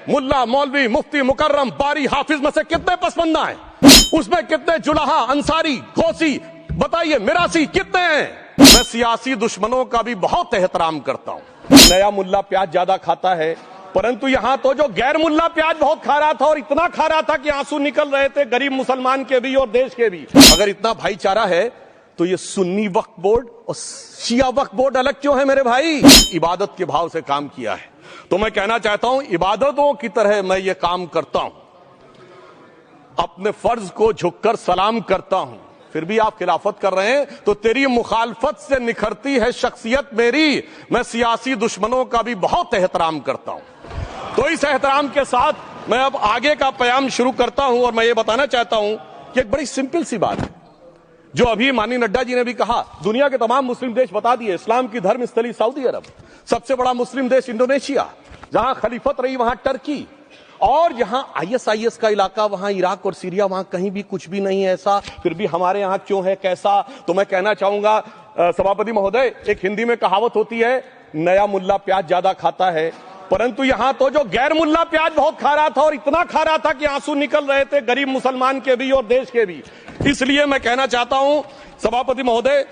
मुल्ला मौलवी मुफ्ती मुकर्रम बारी हाफिज में से कितने पसमंदा हैं? उसमें कितने जुलाहा अंसारी गौसी बताइए मिरासी कितने हैं? मैं सियासी दुश्मनों का भी बहुत एहतराम करता हूं। नया मुल्ला प्याज ज्यादा खाता है, परंतु यहां तो जो गैर मुल्ला प्याज बहुत खा रहा था और इतना खा रहा था कि आंसू निकल रहे थे गरीब मुसलमान के भी और देश के भी। अगर इतना भाईचारा है तो ये सुन्नी वक्फ बोर्ड और शिया वक्फ बोर्ड अलग क्यों है मेरे भाई? इबादत के भाव से काम किया है। तो मैं कहना चाहता हूं इबादतों की तरह मैं ये काम करता हूं, अपने फर्ज को झुककर सलाम करता हूं, फिर भी आप खिलाफत कर रहे हैं तो तेरी मुखालफत से निखरती है शख्सियत मेरी। मैं सियासी दुश्मनों का भी बहुत एहतराम करता हूं। तो इस एहतराम के साथ मैं अब आगे का प्याम शुरू करता हूं और मैं ये बताना चाहता हूं कि एक बड़ी सिंपल सी बात है जो अभी माननीय नड्डा जी ने भी कहा। दुनिया के तमाम मुस्लिम देश बता दिए, इस्लाम की धर्म स्थली सऊदी अरब, सबसे बड़ा मुस्लिम देश इंडोनेशिया, जहां खलीफत रही वहां टर्की, और जहां आईएसआईएस का इलाका वहां इराक और सीरिया, वहां कहीं भी कुछ भी नहीं है ऐसा, फिर भी हमारे यहां क्यों है कैसा? तो मैं कहना चाहूंगा सभापति महोदय, एक हिंदी में कहावत होती है, नया मुल्ला प्याज ज्यादा खाता है, परंतु यहां तो जो गैर मुल्ला प्याज बहुत खा रहा था और इतना खा रहा था कि आंसू निकल रहे थे गरीब मुसलमान के भी और देश के भी। इसलिए मैं कहना चाहता हूं सभापति महोदय,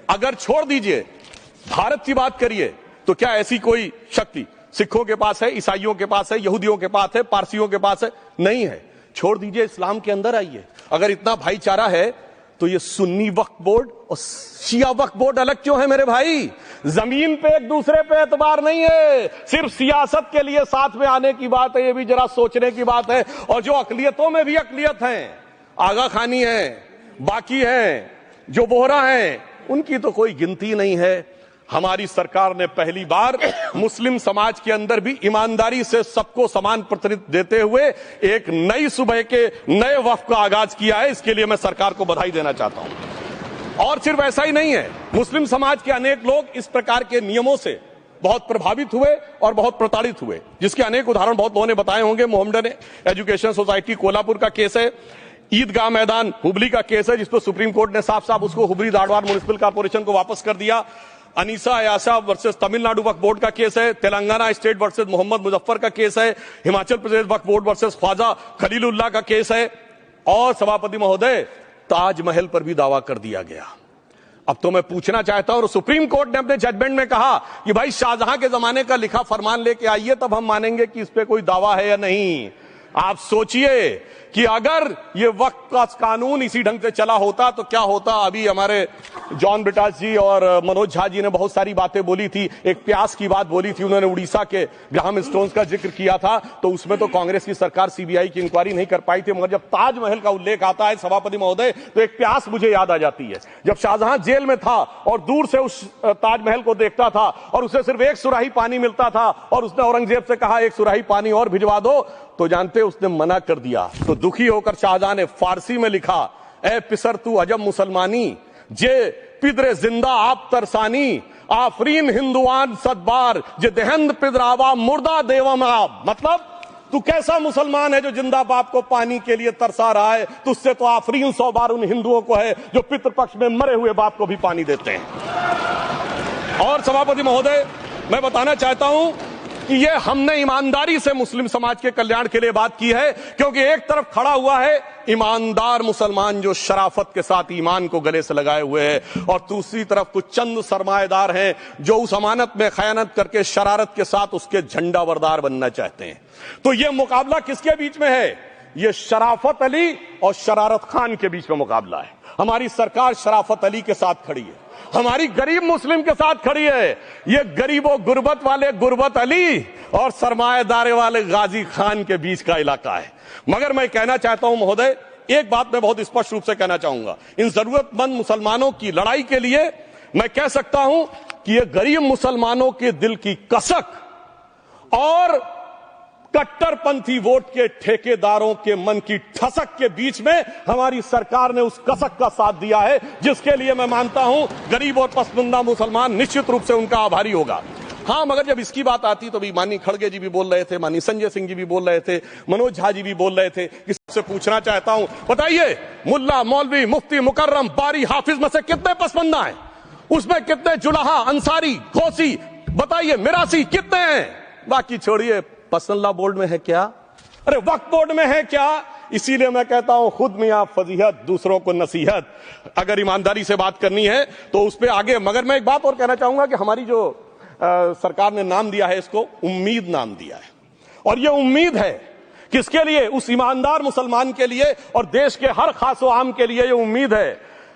अगर छोड़ दीजिए भारत की बात करिए तो क्या ऐसी कोई शक्ति सिखों के पास है, ईसाइयों के पास है, यहूदियों के पास है, पारसियों के पास है? नहीं है। छोड़ दीजिए, इस्लाम के अंदर आइए। अगर इतना भाईचारा है तो ये सुन्नी वक्फ बोर्ड और शिया वक्फ बोर्ड अलग क्यों है मेरे भाई? जमीन पे एक दूसरे पे एतबार नहीं है, सिर्फ सियासत के लिए साथ में आने की बात है। ये भी जरा सोचने की बात है। और जो अकलियतों में भी अकलियत है, आगा खानी है, बाकी है, जो बोहरा है, उनकी तो कोई गिनती नहीं है। हमारी सरकार ने पहली बार मुस्लिम समाज के अंदर भी ईमानदारी से सबको समान प्रतिनिधित्व देते हुए एक नई सुबह के नए वक्फ का आगाज किया है। इसके लिए मैं सरकार को बधाई देना चाहता हूं। और सिर्फ ऐसा ही नहीं है, मुस्लिम समाज के अनेक लोग इस प्रकार के नियमों से बहुत प्रभावित हुए और बहुत प्रताड़ित हुए, जिसके अनेक उदाहरण बहुत लोगों ने बताए होंगे। मोहम्मदन एजुकेशन सोसाइटी कोल्हापुर का केस है, ईदगाह मैदान हुबली का केस है जिसको सुप्रीम कोर्ट ने साफ साफ उसको हुबली धारवाड़ म्युनिसिपल कॉर्पोरेशन को वापस कर दिया। अनीसा अयासा वर्सेस तमिलनाडु वक्फ बोर्ड का केस है, तेलंगाना स्टेट वर्सेस मोहम्मद मुजफ्फर का केस है, हिमाचल प्रदेश वक्फ बोर्ड वर्सेस ख्वाजा खलीलुल्लाह का केस है, और सभापति महोदय ताजमहल पर भी दावा कर दिया गया। अब तो मैं पूछना चाहता हूं, सुप्रीम कोर्ट ने अपने जजमेंट में कहा कि भाई शाहजहां के जमाने का लिखा फरमान लेके आइए, तब हम मानेंगे कि इस पे कोई दावा है या नहीं। आप सोचिए कि अगर ये वक्त का कानून इसी ढंग से चला होता तो क्या होता। अभी हमारे जॉन ब्रिटास जी और मनोज झा जी ने बहुत सारी बातें बोली थी। एक प्यास की बात बोली थी उन्होंने, उड़ीसा के ग्राहम स्टोन्स का जिक्र किया था, तो उसमें तो कांग्रेस की सरकार सीबीआई की इंक्वायरी नहीं कर पाई थी। मगर जब ताजमहल का उल्लेख आता है सभापति महोदय, तो एक प्यास मुझे याद आ जाती है। जब शाहजहां जेल में था और दूर से उस ताजमहल को देखता था और उसे सिर्फ एक सुराही पानी मिलता था और उसने औरंगजेब से कहा एक सुराही पानी और भिजवा दो, तो जानते उसने मना कर दिया। तो दुखी होकर शाहजहां ने फारसी में लिखा, ए पिसर तू अजब मुसलमानी, जे पिदरे जिंदा आप तरसानी, आफरीन हिंदुआन सदबार, जे देहंद पिदरावा मुर्दा देवम आप। मतलब तू कैसा मुसलमान है जो जिंदा बाप को पानी के लिए तरसा रहा है? तुझसे तो आफरीन 100 बार उन हिंदुओं को है जो पितृपक्ष में मरे हुए बाप को भी पानी देते हैं। और सभापति महोदय, मैं बताना चाहता हूं कि ये हमने ईमानदारी से मुस्लिम समाज के कल्याण के लिए बात की है, क्योंकि एक तरफ खड़ा हुआ है ईमानदार मुसलमान जो शराफत के साथ ईमान को गले से लगाए हुए हैं, और दूसरी तरफ कुछ चंद सरमाएदार हैं जो उस अमानत में खयानत करके शरारत के साथ उसके झंडा बरदार बनना चाहते हैं। तो ये मुकाबला किसके बीच में है? ये शराफत अली और शरारत खान के बीच में मुकाबला है। हमारी सरकार शराफत अली के साथ खड़ी है, हमारी गरीब मुस्लिम के साथ खड़ी है। ये गरीबों गुर्बत वाले गुर्बत अली और सरमाएदारे वाले गाजी खान के बीच का इलाका है। मगर मैं कहना चाहता हूं महोदय, एक बात मैं बहुत स्पष्ट रूप से कहना चाहूंगा, इन जरूरतमंद मुसलमानों की लड़ाई के लिए मैं कह सकता हूं कि ये गरीब मुसलमानों के दिल की कसक और कट्टरपंथी वोट के ठेकेदारों के मन की ठसक के बीच में हमारी सरकार ने उस कसक का साथ दिया है, जिसके लिए मैं मानता हूं गरीब और पसमानदा मुसलमान निश्चित रूप से उनका आभारी होगा। हां, मगर जब इसकी बात आती तो भी माननीय खड़गे जी भी बोल रहे थे, माननीय संजय सिंह जी भी बोल रहे थे, मनोज झा जी भी बोल रहे थे। इससे पूछना चाहता हूं, बताइए मुल्ला मौलवी मुफ्ती मुकर्रम बारी हाफिज में से कितने पसमंदा हैं? उसमें कितने जुलाहा अंसारी गौसी बताइए मिरासी कितने हैं? बाकी छोड़िए, पर्सनल लॉ बोर्ड में है क्या? अरे वक्फ बोर्ड में है क्या? इसीलिए मैं कहता हूं खुद मियां फजीहत दूसरों को नसीहत। अगर ईमानदारी से बात करनी है तो उस पर आगे। मगर मैं एक बात और कहना चाहूंगा कि हमारी जो सरकार ने नाम दिया है, इसको उम्मीद नाम दिया है, और यह उम्मीद है किसके लिए? उस ईमानदार मुसलमान के लिए और देश के हर खास व आम के लिए यह उम्मीद है